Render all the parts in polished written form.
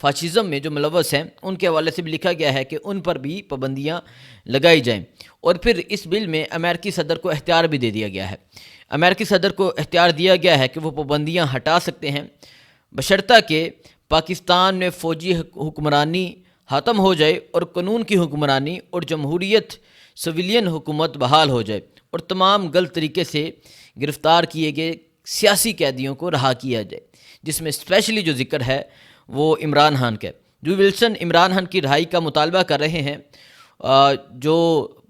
Fascism میں جو ملوث ہیں ان کے حوالے سے بھی لکھا گیا ہے کہ ان پر بھی پابندیاں لگائی جائیں. اور پھر اس بل میں امریکی صدر کو اختیار بھی دے دیا گیا ہے. امریکی صدر کو اختیار دیا گیا ہے کہ وہ پابندیاں ہٹا سکتے ہیں بشرطہ کہ پاکستان میں فوجی حکمرانی ختم ہو جائے اور قانون کی حکمرانی اور جمہوریت سویلین حکومت بحال ہو جائے اور تمام غلط طریقے سے گرفتار کیے گئے سیاسی قیدیوں کو رہا کیا جائے، جس میں اسپیشلی جو ذکر ہے وہ عمران خان کا. جو ولسن عمران خان کی رہائی کا مطالبہ کر رہے ہیں جو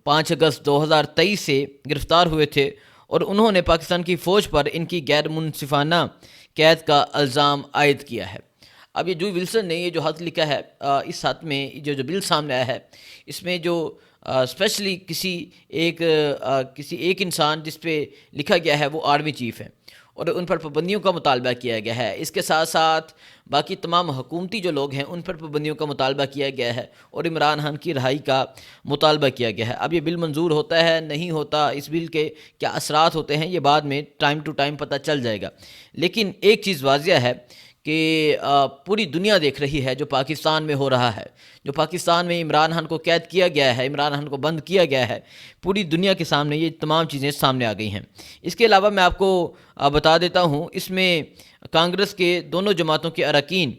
5 اگست 2023 سے گرفتار ہوئے تھے، اور انہوں نے پاکستان کی فوج پر ان کی غیر منصفانہ قید کا الزام عائد کیا ہے. اب یہ جو ولسن نے یہ جو خط لکھا ہے، اس خط میں جو بل سامنے آیا ہے، اس میں جو اسپیشلی کسی ایک انسان جس پہ لکھا گیا ہے وہ آرمی چیف ہے، اور ان پر پابندیوں کا مطالبہ کیا گیا ہے. اس کے ساتھ ساتھ باقی تمام حکومتی جو لوگ ہیں ان پر پابندیوں کا مطالبہ کیا گیا ہے اور عمران خان کی رہائی کا مطالبہ کیا گیا ہے. اب یہ بل منظور ہوتا ہے نہیں ہوتا، اس بل کے کیا اثرات ہوتے ہیں، یہ بعد میں ٹائم ٹو ٹائم پتہ چل جائے گا. لیکن ایک چیز واضح ہے کہ پوری دنیا دیکھ رہی ہے جو پاکستان میں ہو رہا ہے، جو پاکستان میں عمران خان کو قید کیا گیا ہے، عمران خان کو بند کیا گیا ہے، پوری دنیا کے سامنے یہ تمام چیزیں سامنے آ گئی ہیں. اس کے علاوہ میں آپ کو بتا دیتا ہوں، اس میں کانگریس کے دونوں جماعتوں کے اراکین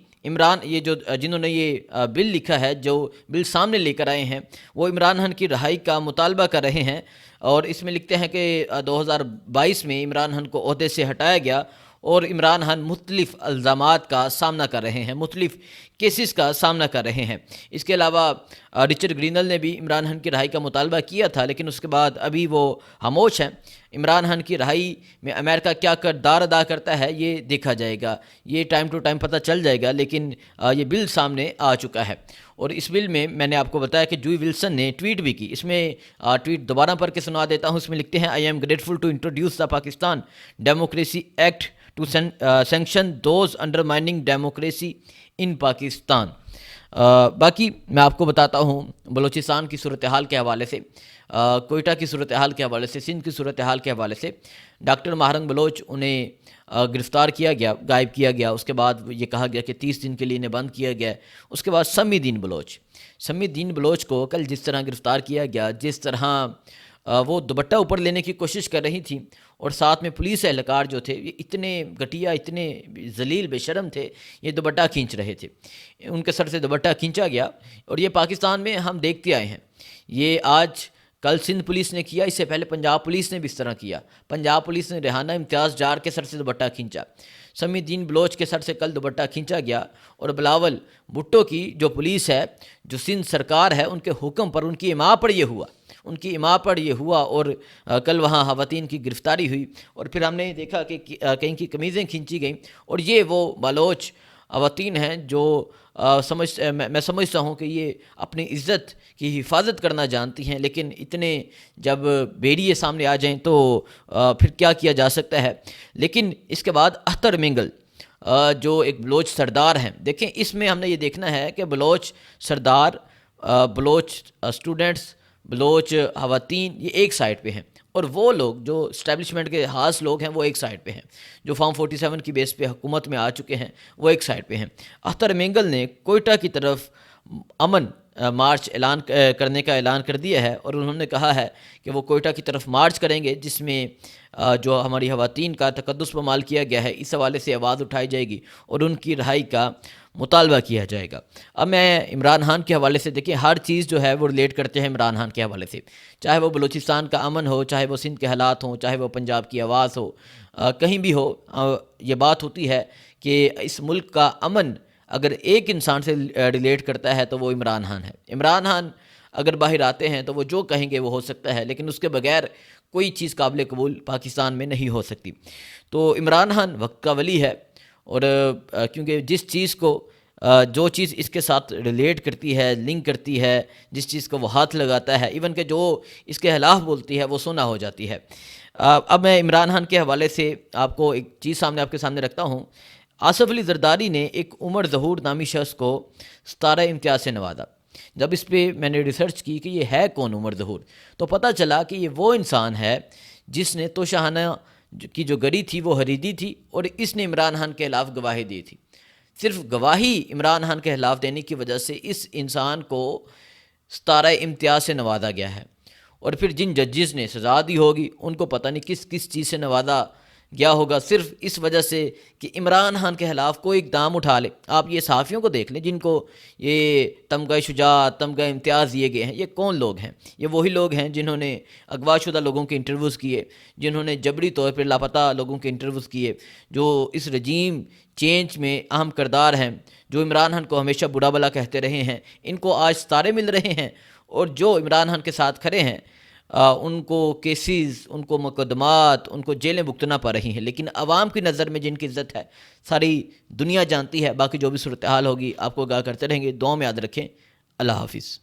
یہ جنہوں نے یہ بل لکھا ہے، جو بل سامنے لے کر آئے ہیں، وہ عمران خان کی رہائی کا مطالبہ کر رہے ہیں. اور اس میں لکھتے ہیں کہ 2022 میں عمران خان کو عہدے سے ہٹایا گیا اور عمران خان مختلف الزامات کا سامنا کر رہے ہیں، مختلف کیسز کا سامنا کر رہے ہیں. اس کے علاوہ رچرڈ گرینل نے بھی عمران خان کی رہائی کا مطالبہ کیا تھا، لیکن اس کے بعد ابھی وہ خاموش ہیں. عمران خان کی رہائی میں امریکہ کیا کردار ادا کرتا ہے یہ دیکھا جائے گا، یہ ٹائم ٹو ٹائم پتہ چل جائے گا. لیکن یہ بل سامنے آ چکا ہے، اور اس بل میں نے آپ کو بتایا کہ جوئی ولسن نے ٹویٹ بھی کی. اس میں ٹویٹ دوبارہ پڑھ کے سنا دیتا ہوں. اس میں لکھتے ہیں I am grateful to introduce the Pakistan democracy act to sanction those undermining democracy in Pakistan. باقی میں آپ کو بتاتا ہوں بلوچستان کی صورتحال کے حوالے سے، کوئٹہ کی صورتحال کے حوالے سے، سندھ کی صورتحال کے حوالے سے. ڈاکٹر ماہرنگ بلوچ انہیں گرفتار کیا گیا، غائب کیا گیا. اس کے بعد یہ کہا گیا کہ 30 دن کے لیے انہیں بند کیا گیا. اس کے بعد سمی الدین بلوچ کو کل جس طرح گرفتار کیا گیا، جس طرح وہ دوپٹہ اوپر لینے کی کوشش کر رہی تھی، اور ساتھ میں پولیس اہلکار جو تھے یہ اتنے گھٹیا، اتنے ذلیل بے شرم تھے، یہ دوپٹہ کھینچ رہے تھے. ان کے سر سے دوپٹہ کھینچا گیا، اور یہ پاکستان میں ہم دیکھتے آئے ہیں. یہ کل سندھ پولیس نے کیا، اس سے پہلے پنجاب پولیس نے بھی اس طرح کیا. پنجاب پولیس نے ریحانہ امتیاز جار کے سر سے دوپٹہ کھینچا. سمی الدین بلوچ کے سر سے کل دوپٹہ کھینچا گیا. اور بلاول بھٹو کی جو پولیس ہے، جو سندھ سرکار ہے، ان کے حکم پر، ان کی اماں پر یہ ہوا اور کل وہاں خواتین کی گرفتاری ہوئی. اور پھر ہم نے دیکھا کہ کہیں کی قمیضیں کھینچی گئیں. اور یہ وہ بلوچ خواتین ہیں جو میں سمجھتا ہوں کہ یہ اپنی عزت کی حفاظت کرنا جانتی ہیں، لیکن اتنے جب بیڑیے سامنے آ جائیں تو پھر کیا کیا جا سکتا ہے. لیکن اس کے بعد اختر مینگل جو ایک بلوچ سردار ہیں، دیکھیں اس میں ہم نے یہ دیکھنا ہے کہ بلوچ سردار، بلوچ اسٹوڈنٹس، بلوچ خواتین یہ ایک سائڈ پہ ہیں، اور وہ لوگ جو اسٹیبلشمنٹ کے خاص لوگ ہیں وہ ایک سائڈ پہ ہیں، جو فارم 47 کی بیس پہ حکومت میں آ چکے ہیں وہ ایک سائڈ پہ ہیں. اختر مینگل نے کوئٹہ کی طرف امن مارچ کرنے کا اعلان کر دیا ہے، اور انہوں نے کہا ہے کہ وہ کوئٹہ کی طرف مارچ کریں گے، جس میں جو ہماری خواتین کا تقدس پامال کیا گیا ہے اس حوالے سے آواز اٹھائی جائے گی اور ان کی رہائی کا مطالبہ کیا جائے گا. اب میں عمران خان کے حوالے سے دیکھیں ہر چیز جو ہے وہ ریلیٹ کرتے ہیں عمران خان کے حوالے سے، چاہے وہ بلوچستان کا امن ہو، چاہے وہ سندھ کے حالات ہوں، چاہے وہ پنجاب کی آواز ہو، کہیں بھی ہو. یہ بات ہوتی ہے کہ اس ملک کا امن اگر ایک انسان سے ریلیٹ کرتا ہے تو وہ عمران خان ہے. عمران خان اگر باہر آتے ہیں تو وہ جو کہیں گے وہ ہو سکتا ہے، لیکن اس کے بغیر کوئی چیز قابل قبول پاکستان میں نہیں ہو سکتی. تو عمران خان وقت کا ولی ہے، اور کیونکہ جس چیز کو جو چیز اس کے ساتھ ریلیٹ کرتی ہے، لنک کرتی ہے، جس چیز کو وہ ہاتھ لگاتا ہے، ایون کہ جو اس کے خلاف بولتی ہے وہ سونا ہو جاتی ہے. اب میں عمران خان کے حوالے سے آپ کو ایک چیز آپ کے سامنے رکھتا ہوں. آصف علی زرداری نے ایک عمر ظہور نامی شخص کو 17 امتیاز سے نوازا. جب اس پہ میں نے ریسرچ کی کہ یہ ہے کون عمر ظہور، تو پتہ چلا کہ یہ وہ انسان ہے جس نے توشہانہ کی جو گڑی تھی وہ خریدی تھی، اور اس نے عمران خان کے خلاف گواہی دی تھی. صرف گواہی عمران خان کے خلاف دینے کی وجہ سے اس انسان کو ستارہ امتیاز سے نوازا گیا ہے، اور پھر جن ججز نے سزا دی ہوگی ان کو پتہ نہیں کس کس چیز سے نوازا گیا ہوگا، صرف اس وجہ سے کہ عمران خان کے خلاف کوئی اقدام اٹھا لے۔ آپ یہ صحافیوں کو دیکھ لیں جن کو یہ تمغہ شجاعت، تمغہ امتیاز دیے گئے ہیں، یہ کون لوگ ہیں؟ یہ وہی لوگ ہیں جنہوں نے اغوا شدہ لوگوں کے انٹرویوز کیے، جنہوں نے جبری طور پر لاپتہ لوگوں کے انٹرویوز کیے، جو اس رجیم چینج میں اہم کردار ہیں، جو عمران خان کو ہمیشہ برا بھلا کہتے رہے ہیں، ان کو آج ستارے مل رہے ہیں، اور جو عمران خان کے ساتھ کھڑے ہیں ان کو کیسز، ان کو مقدمات، ان کو جیلیں بھگتنا پڑ رہی ہیں، لیکن عوام کی نظر میں جن کی عزت ہے ساری دنیا جانتی ہے۔ باقی جو بھی صورتحال ہوگی آپ کو آگاہ کرتے رہیں گے، دعاؤں میں یاد رکھیں۔ اللہ حافظ۔